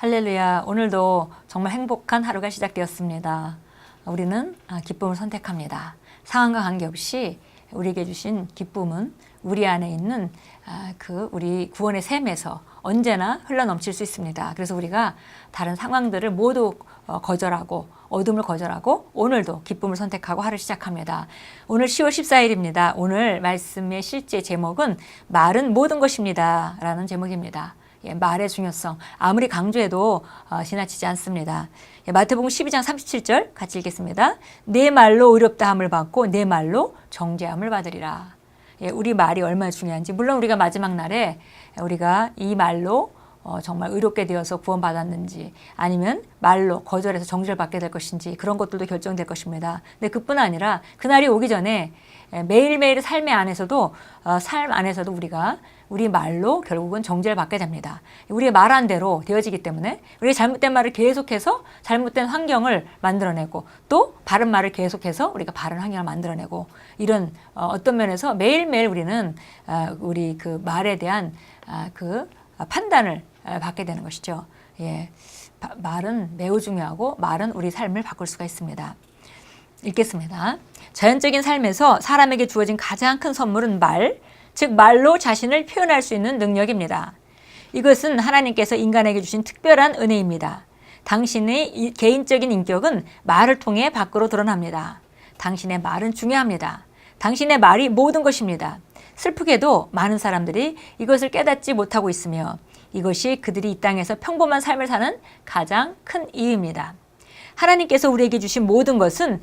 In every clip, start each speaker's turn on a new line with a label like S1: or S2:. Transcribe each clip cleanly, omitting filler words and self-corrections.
S1: 할렐루야. 오늘도 정말 행복한 하루가 시작되었습니다. 우리는 기쁨을 선택합니다. 상황과 관계없이 우리에게 주신 기쁨은 우리 안에 있는 우리 구원의 샘에서 언제나 흘러넘칠 수 있습니다. 그래서 우리가 다른 상황들을 모두 거절하고 어둠을 거절하고 오늘도 기쁨을 선택하고 하루 시작합니다. 오늘 10월 14일입니다. 오늘 말씀의 실제 제목은 말은 모든 것입니다 라는 제목입니다. 말의 중요성 아무리 강조해도 지나치지 않습니다. 마태복음 12장 37절 같이 읽겠습니다. 내 말로 의롭다함을 받고 내 말로 정죄함을 받으리라. 우리 말이 얼마나 중요한지, 물론 우리가 마지막 날에 우리가 이 말로 정말 의롭게 되어서 구원받았는지 아니면 말로 거절해서 정죄를 받게 될 것인지 그런 것들도 결정될 것입니다. 근데 그뿐 아니라 그날이 오기 전에 매일매일 삶 안에서도 우리가 우리 말로 결국은 정죄를 받게 됩니다. 우리의 말한 대로 되어지기 때문에 우리의 잘못된 말을 계속해서 잘못된 환경을 만들어내고 또 바른 말을 계속해서 우리가 바른 환경을 만들어내고 이런 어떤 면에서 매일매일 우리는 우리 그 말에 대한 그 판단을 받게 되는 것이죠. 말은 매우 중요하고 말은 우리 삶을 바꿀 수가 있습니다. 읽겠습니다. 자연적인 삶에서 사람에게 주어진 가장 큰 선물은 말, 즉 말로 자신을 표현할 수 있는 능력입니다. 이것은 하나님께서 인간에게 주신 특별한 은혜입니다. 당신의 개인적인 인격은 말을 통해 밖으로 드러납니다. 당신의 말은 중요합니다. 당신의 말이 모든 것입니다. 슬프게도 많은 사람들이 이것을 깨닫지 못하고 있으며 이것이 그들이 이 땅에서 평범한 삶을 사는 가장 큰 이유입니다. 하나님께서 우리에게 주신 모든 것은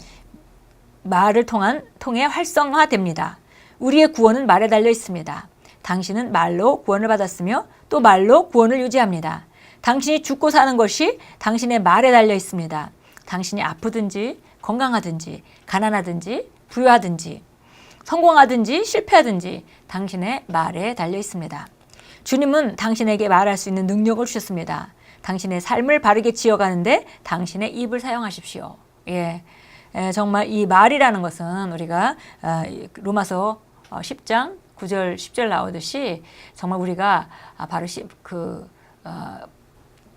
S1: 말을 통해 활성화됩니다. 우리의 구원은 말에 달려 있습니다. 당신은 말로 구원을 받았으며 또 말로 구원을 유지합니다. 당신이 죽고 사는 것이 당신의 말에 달려 있습니다. 당신이 아프든지 건강하든지 가난하든지 부유하든지 성공하든지 실패하든지 당신의 말에 달려 있습니다. 주님은 당신에게 말할 수 있는 능력을 주셨습니다. 당신의 삶을 바르게 지어가는데 당신의 입을 사용하십시오. 정말 이 말이라는 것은 우리가 로마서 10장 9절 10절 나오듯이 정말 우리가 바로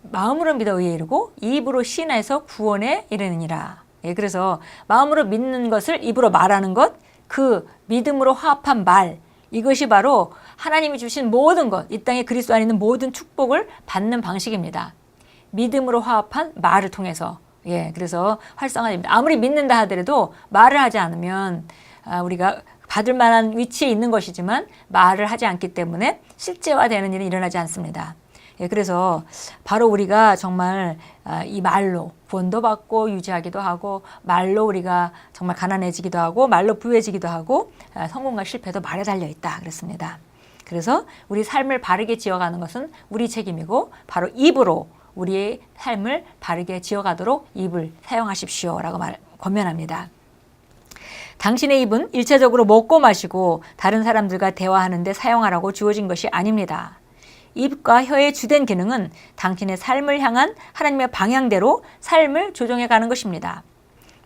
S1: 마음으로 믿어 의에 이르고 입으로 신해서 구원에 이르느니라. 그래서 마음으로 믿는 것을 입으로 말하는 것, 그 믿음으로 화합한 말, 이것이 바로 하나님이 주신 모든 것, 이 땅에 그리스도 안에 있는 모든 축복을 받는 방식입니다. 믿음으로 화합한 말을 통해서. 그래서 활성화됩니다. 아무리 믿는다 하더라도 말을 하지 않으면 우리가 받을 만한 위치에 있는 것이지만 말을 하지 않기 때문에 실제화되는 일은 일어나지 않습니다. 그래서 바로 우리가 정말 이 말로 구원도 받고 유지하기도 하고 말로 우리가 정말 가난해지기도 하고 말로 부유해지기도 하고 성공과 실패도 말에 달려 있다 그랬습니다. 그래서 우리 삶을 바르게 지어가는 것은 우리 책임이고 바로 입으로 우리의 삶을 바르게 지어가도록 입을 사용하십시오라고 권면합니다. 당신의 입은 일차적으로 먹고 마시고 다른 사람들과 대화하는 데 사용하라고 주어진 것이 아닙니다. 입과 혀의 주된 기능은 당신의 삶을 향한 하나님의 방향대로 삶을 조정해 가는 것입니다.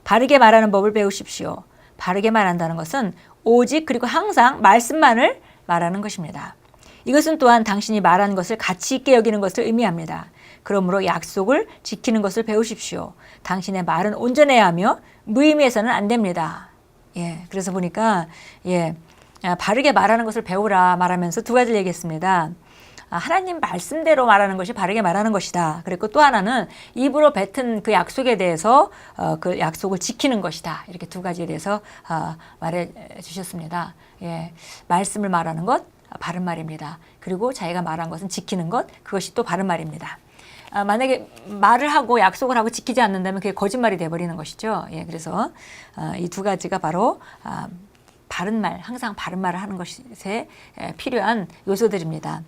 S1: 바르게 말하는 법을 배우십시오. 바르게 말한다는 것은 오직 그리고 항상 말씀만을 말하는 것입니다. 이것은 또한 당신이 말한 것을 가치 있게 여기는 것을 의미합니다. 그러므로 약속을 지키는 것을 배우십시오. 당신의 말은 온전해야 하며 무의미해서는 안 됩니다. 그래서 보니까 바르게 말하는 것을 배우라 말하면서 두 가지를 얘기했습니다. 하나님 말씀대로 말하는 것이 바르게 말하는 것이다. 그리고 또 하나는 입으로 뱉은 그 약속에 대해서 그 약속을 지키는 것이다. 이렇게 두 가지에 대해서 말해 주셨습니다. 말씀을 말하는 것 바른 말입니다. 그리고 자기가 말한 것은 지키는 것, 그것이 또 바른 말입니다. 만약에 말을 하고 약속을 하고 지키지 않는다면 그게 거짓말이 돼버리는 것이죠. 그래서 이 두 가지가 바로 바른 말, 항상 바른 말을 하는 것에 필요한 요소들입니다.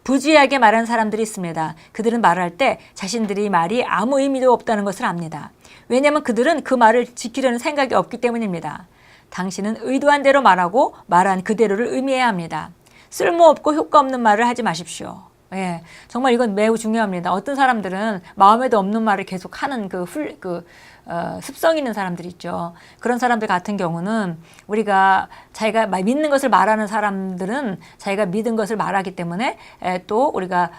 S1: 부주의하게 말하는 사람들이 있습니다. 그들은 말할 때 자신들이 말이 아무 의미도 없다는 것을 압니다. 왜냐하면 그들은 그 말을 지키려는 생각이 없기 때문입니다. 당신은 의도한 대로 말하고 말한 그대로를 의미해야 합니다. 쓸모없고 효과 없는 말을 하지 마십시오. 예, 정말 이건 매우 중요합니다. 어떤 사람들은 마음에도 없는 말을 계속 하는 습성 있는 사람들 있죠. 그런 사람들 같은 경우는 우리가 자기가 믿는 것을 말하는 사람들은 자기가 믿은 것을 말하기 때문에 또 우리가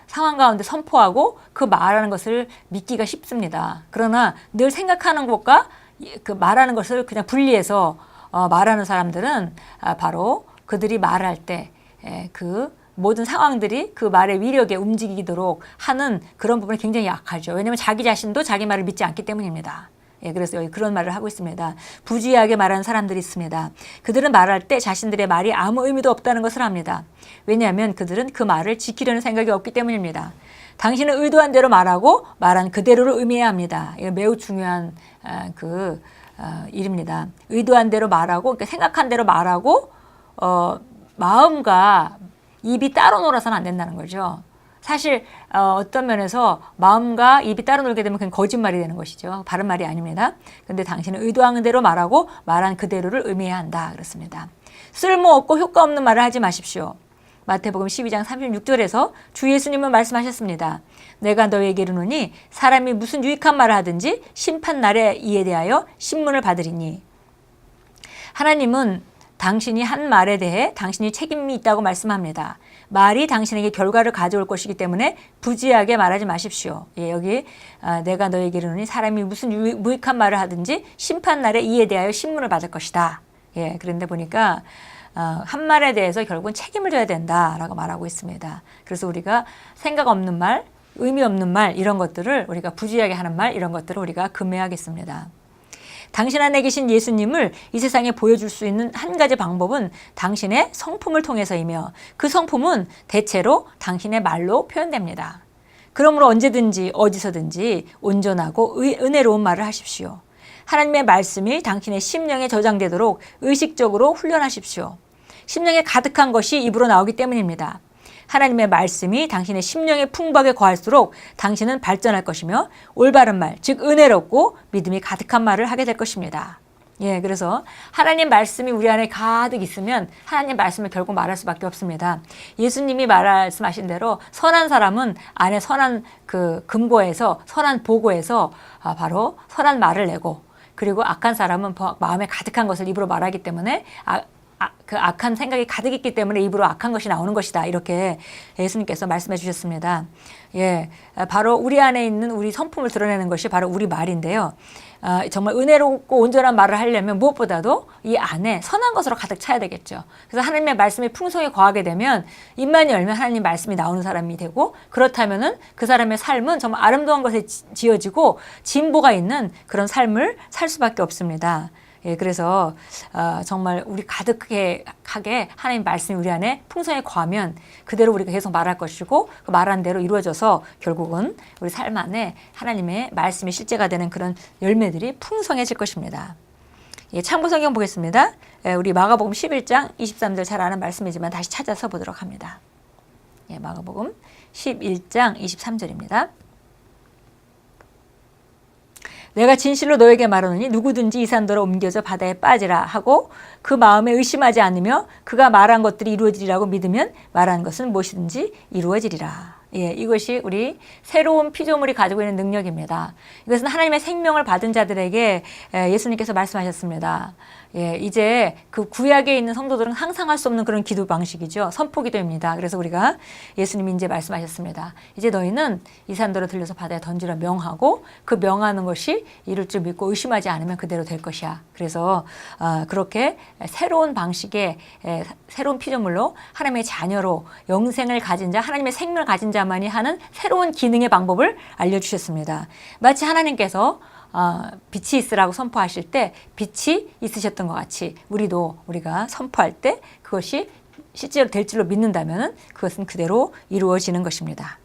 S1: 상황 가운데 선포하고 그 말하는 것을 믿기가 쉽습니다. 그러나 늘 생각하는 것과 그 말하는 것을 그냥 분리해서 말하는 사람들은 바로 그들이 말할 때 그 모든 상황들이 그 말의 위력에 움직이도록 하는 그런 부분이 굉장히 약하죠. 왜냐하면 자기 자신도 자기 말을 믿지 않기 때문입니다. 예, 그래서 여기 그런 말을 하고 있습니다. 부주의하게 말하는 사람들이 있습니다. 그들은 말할 때 자신들의 말이 아무 의미도 없다는 것을 압니다. 왜냐하면 그들은 그 말을 지키려는 생각이 없기 때문입니다. 당신은 의도한 대로 말하고 말한 그대로를 의미해야 합니다. 이거 매우 중요한 일입니다. 의도한 대로 말하고, 그러니까 생각한 대로 말하고 마음과 입이 따로 놀아서는 안 된다는 거죠. 사실 어떤 면에서 마음과 입이 따로 놀게 되면 그냥 거짓말이 되는 것이죠. 바른 말이 아닙니다. 그런데 당신은 의도한 대로 말하고 말한 그대로를 의미해야 한다. 그렇습니다. 쓸모없고 효과 없는 말을 하지 마십시오. 마태복음 12장 36절에서 주 예수님은 말씀하셨습니다. 내가 너에게 이르노니 사람이 무슨 유익한 말을 하든지 심판날에 이에 대하여 신문을 받으리니. 하나님은 당신이 한 말에 대해 당신이 책임이 있다고 말씀합니다. 말이 당신에게 결과를 가져올 것이기 때문에 부지하게 말하지 마십시오. 예, 여기 내가 너에게 이르노니 사람이 무슨 무익한 말을 하든지 심판날에 이에 대하여 신문을 받을 것이다. 예, 그런데 보니까 한 말에 대해서 결국은 책임을 져야 된다라고 말하고 있습니다. 그래서 우리가 생각 없는 말, 의미 없는 말 이런 것들을 우리가 부지하게 하는 말 이런 것들을 우리가 금해야겠습니다. 당신 안에 계신 예수님을 이 세상에 보여줄 수 있는 한 가지 방법은 당신의 성품을 통해서이며 그 성품은 대체로 당신의 말로 표현됩니다. 그러므로 언제든지 어디서든지 온전하고 은혜로운 말을 하십시오. 하나님의 말씀이 당신의 심령에 저장되도록 의식적으로 훈련하십시오. 심령에 가득한 것이 입으로 나오기 때문입니다. 하나님의 말씀이 당신의 심령에 풍부하게 거할수록 당신은 발전할 것이며 올바른 말, 즉 은혜롭고 믿음이 가득한 말을 하게 될 것입니다. 예, 그래서 하나님 말씀이 우리 안에 가득 있으면 하나님 말씀을 결국 말할 수밖에 없습니다. 예수님이 말씀하신 대로 선한 사람은 안에 선한 그 금고에서 선한 보고에서 바로 선한 말을 내고 그리고 악한 사람은 마음에 가득한 것을 입으로 말하기 때문에 그 악한 생각이 가득 있기 때문에 입으로 악한 것이 나오는 것이다. 이렇게 예수님께서 말씀해 주셨습니다. 예, 바로 우리 안에 있는 우리 성품을 드러내는 것이 바로 우리 말인데요. 정말 은혜롭고 온전한 말을 하려면 무엇보다도 이 안에 선한 것으로 가득 차야 되겠죠. 그래서 하나님의 말씀이 풍성히 거하게 되면 입만 열면 하나님 말씀이 나오는 사람이 되고 그렇다면은 그 사람의 삶은 정말 아름다운 것에 지어지고 진보가 있는 그런 삶을 살 수밖에 없습니다. 예, 그래서 정말 우리 가득하게 하나님 말씀이 우리 안에 풍성히 거하면 그대로 우리가 계속 말할 것이고 그 말한 대로 이루어져서 결국은 우리 삶 안에 하나님의 말씀이 실제가 되는 그런 열매들이 풍성해질 것입니다. 예, 참고 성경 보겠습니다. 예, 우리 마가복음 11장 23절 잘 아는 말씀이지만 다시 찾아서 보도록 합니다. 예, 마가복음 11장 23절입니다. 내가 진실로 너에게 말하노니 누구든지 이 산더러 옮겨져 바다에 빠지라 하고 그 마음에 의심하지 않으며 그가 말한 것들이 이루어지리라고 믿으면 말한 것은 무엇이든지 이루어지리라. 예, 이것이 우리 새로운 피조물이 가지고 있는 능력입니다. 이것은 하나님의 생명을 받은 자들에게 예수님께서 말씀하셨습니다. 예, 이제 그 구약에 있는 성도들은 항상 할 수 없는 그런 기도 방식이죠. 선포기도입니다. 그래서 우리가 예수님이 이제 말씀하셨습니다. 이제 너희는 이 산더러 들려서 바다에 던지라 명하고 그 명하는 것이 이룰 줄 믿고 의심하지 않으면 그대로 될 것이야. 그래서 그렇게 새로운 방식의 새로운 피조물로 하나님의 자녀로 영생을 가진 자, 하나님의 생명을 가진 자만이 하는 새로운 기능의 방법을 알려주셨습니다. 마치 하나님께서 빛이 있으라고 선포하실 때 빛이 있으셨던 것 같이 우리가 선포할 때 그것이 실제로 될 줄로 믿는다면 그것은 그대로 이루어지는 것입니다.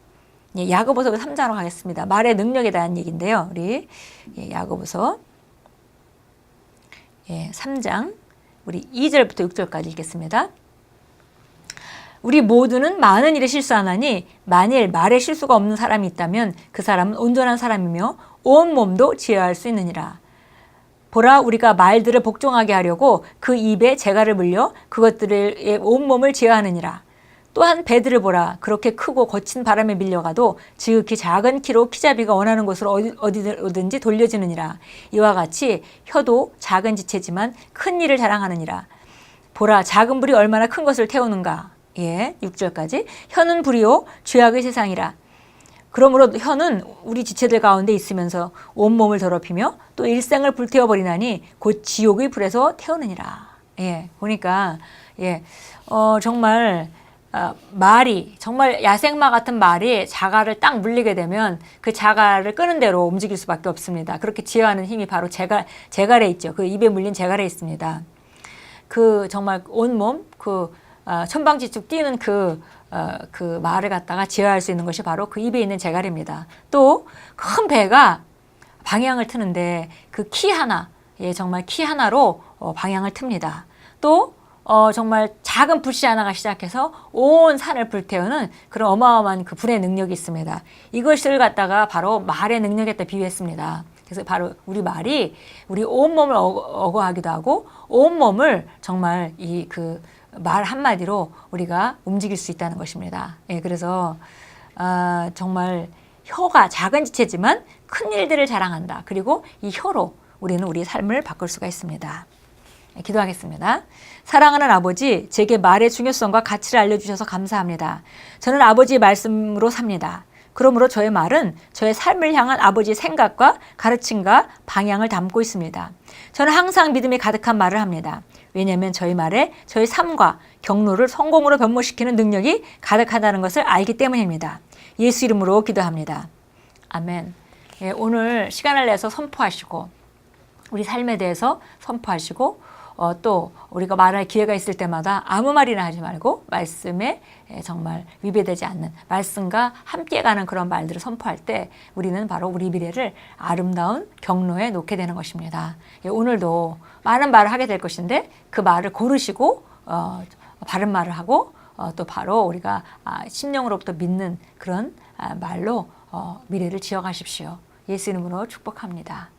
S1: 예, 야고보서 3장으로 가겠습니다. 말의 능력에 대한 얘기인데요. 우리 야고보서 3장 우리 2절부터 6절까지 읽겠습니다. 우리 모두는 많은 일에 실수하나니 만일 말에 실수가 없는 사람이 있다면 그 사람은 온전한 사람이며 온 몸도 지혜할 수 있느니라. 보라, 우리가 말들을 복종하게 하려고 그 입에 재갈을 물려 그것들의 온몸을 지혜하느니라. 또한 배들을 보라. 그렇게 크고 거친 바람에 밀려가도 지극히 작은 키로 키자비가 원하는 곳으로 어디든지 돌려지느니라. 이와 같이 혀도 작은 지체지만 큰 일을 자랑하느니라. 보라, 작은 불이 얼마나 큰 것을 태우는가. 예, 6절까지. 혀는 불이요 죄악의 세상이라. 그러므로 혀는 우리 지체들 가운데 있으면서 온몸을 더럽히며 또 일생을 불태워버리나니 곧 지옥의 불에서 태우느니라. 예, 보니까 정말 말이 정말 야생마 같은 말이 자갈을 딱 물리게 되면 그 자갈을 끄는 대로 움직일 수밖에 없습니다. 그렇게 지어하는 힘이 바로 제갈에 있죠. 그 입에 물린 제갈에 있습니다. 그 정말 온몸 천방지축 뛰는 그 말을 갖다가 제어할 수 있는 것이 바로 그 입에 있는 제갈입니다. 또 큰 배가 방향을 트는데 그 키 하나, 정말 키 하나로 방향을 틉니다. 또 정말 작은 불씨 하나가 시작해서 온 산을 불태우는 그런 어마어마한 그 불의 능력이 있습니다. 이것을 갖다가 바로 말의 능력에다 비유했습니다. 그래서 바로 우리 말이 우리 온몸을 어거하기도 하고 온몸을 정말 말 한마디로 우리가 움직일 수 있다는 것입니다. 예, 그래서 정말 혀가 작은 지체지만 큰 일들을 자랑한다. 그리고 이 혀로 우리는 우리의 삶을 바꿀 수가 있습니다. 예, 기도하겠습니다. 사랑하는 아버지, 제게 말의 중요성과 가치를 알려주셔서 감사합니다. 저는 아버지의 말씀으로 삽니다. 그러므로 저의 말은 저의 삶을 향한 아버지의 생각과 가르침과 방향을 담고 있습니다. 저는 항상 믿음이 가득한 말을 합니다. 왜냐하면 저희 말에 저희 삶과 경로를 성공으로 변모시키는 능력이 가득하다는 것을 알기 때문입니다. 예수 이름으로 기도합니다. 아멘. 예, 오늘 시간을 내서 선포하시고 우리 삶에 대해서 선포하시고 또 우리가 말할 기회가 있을 때마다 아무 말이나 하지 말고 말씀에 정말 위배되지 않는 말씀과 함께 가는 그런 말들을 선포할 때 우리는 바로 우리 미래를 아름다운 경로에 놓게 되는 것입니다. 오늘도 많은 말을 하게 될 것인데 그 말을 고르시고 바른 말을 하고 또 바로 우리가 심령으로부터 믿는 그런 말로 미래를 지어가십시오. 예수 이름으로 축복합니다.